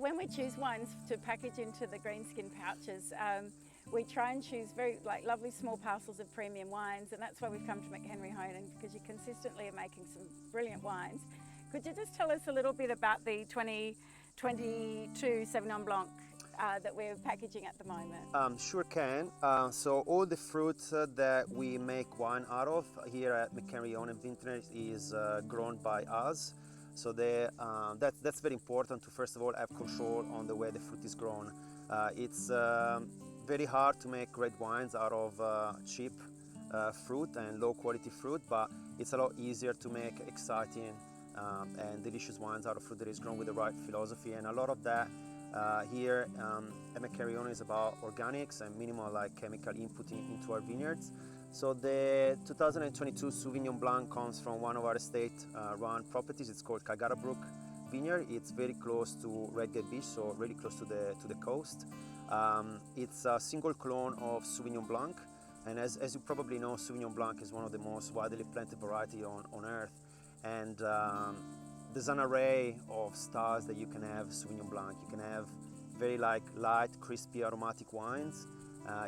When we choose wines to package into the Greenskin pouches, we try and choose very lovely small parcels of premium wines, and that's why we've come to McHenry Hohnen, because you consistently are making some brilliant wines. Could you just tell us a little bit about the 2022 Sauvignon Blanc that we're packaging at the moment? Sure can. So all the fruit that we make wine out of here at McHenry Hohnen Vineyards is grown by us. So that's very important to, first of all, have control on the way the fruit is grown. It's very hard to make great wines out of cheap fruit and low quality fruit, but it's a lot easier to make exciting and delicious wines out of fruit that is grown with the right philosophy. And a lot of that here at McHenry Hohnen is about organics and minimal chemical input into our vineyards. So the 2022 Sauvignon Blanc comes from one of our estate-run properties. It's called Calgara Brook Vineyard. It's very close to Red Gate Beach, so really close to the coast. It's a single clone of Sauvignon Blanc, and as you probably know, Sauvignon Blanc is one of the most widely planted variety on earth. And there's an array of styles that you can have Sauvignon Blanc. You can have very light, crispy, aromatic wines.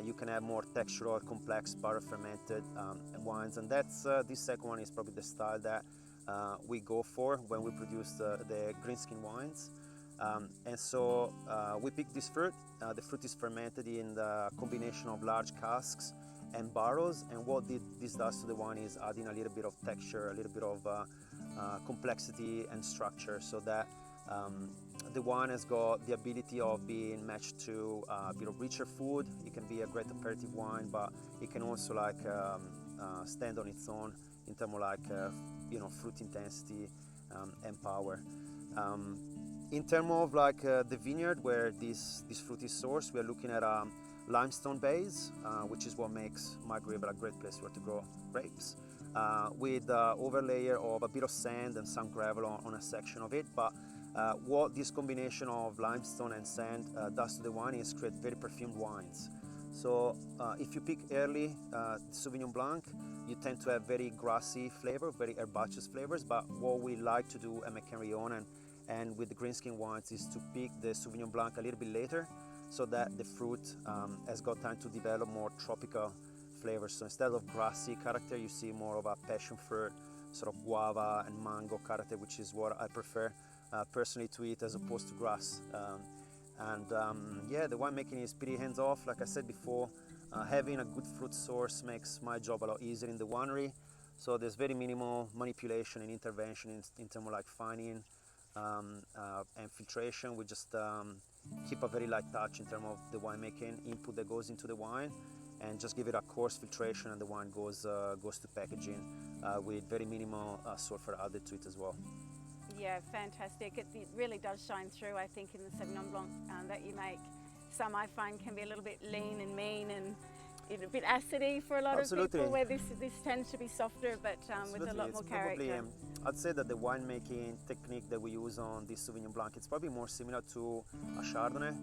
You can have more textural, complex, barrel-fermented wines, and that's this second one is probably the style that we go for when we produce the Greenskin wines. And so we pick this fruit. The fruit is fermented in the combination of large casks and barrels, and what this does to the wine is adding a little bit of texture, a little bit of complexity and structure, so that the wine has got the ability of being matched to a bit of richer food. It can be a great aperitif wine, but it can also stand on its own in terms of fruit intensity and power. In terms of the vineyard where this fruit is sourced, we are looking at a limestone base, which is what makes Margaret River a great place where to grow grapes, with overlayer of a bit of sand and some gravel on a section of it. But what this combination of limestone and sand does to the wine is create very perfumed wines. So if you pick early Sauvignon Blanc, you tend to have very grassy flavor, very herbaceous flavors. But what we like to do at McHenry Hohnen and with the Greenskin wines is to pick the Sauvignon Blanc a little bit later, so that the fruit has got time to develop more tropical flavors. So instead of grassy character, you see more of a passion fruit, sort of guava and mango character, which is what I prefer personally to eat as opposed to grass. Yeah, the winemaking is pretty hands-off. Like I said before, having a good fruit source makes my job a lot easier in the winery. So there's very minimal manipulation and intervention in terms of fining and filtration. We just keep a very light touch in terms of the winemaking input that goes into the wine, and just give it a coarse filtration, and the wine goes to packaging with very minimal sulfur added to it as well. Yeah, fantastic. It really does shine through, I think, in the Sauvignon Blanc that you make. Some I find can be a little bit lean and mean and a bit acidy for a lot Absolutely. of people, where this tends to be softer, but with a lot more character. I'd say that the winemaking technique that we use on this Sauvignon Blanc, it's probably more similar to a Chardonnay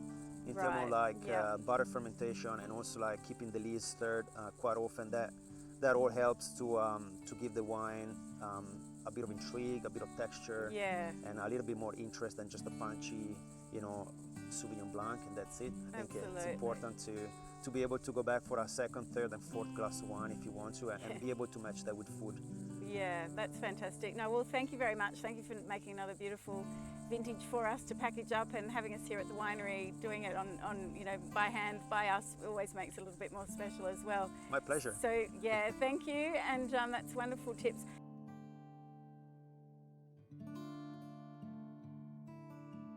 in terms of butter fermentation, and also keeping the lees stirred quite often. That all helps to give the wine a bit of intrigue, a bit of texture, and a little bit more interest than just a punchy, Sauvignon Blanc, and that's it. I think it's important to be able to go back for a second, third, and fourth glass of wine if you want to, and be able to match that with food. Yeah, that's fantastic. No, well, thank you very much. Thank you for making another beautiful vintage for us to package up, and having us here at the winery, doing it on by hand, by us, always makes it a little bit more special as well. My pleasure. So yeah, thank you, and that's wonderful tips.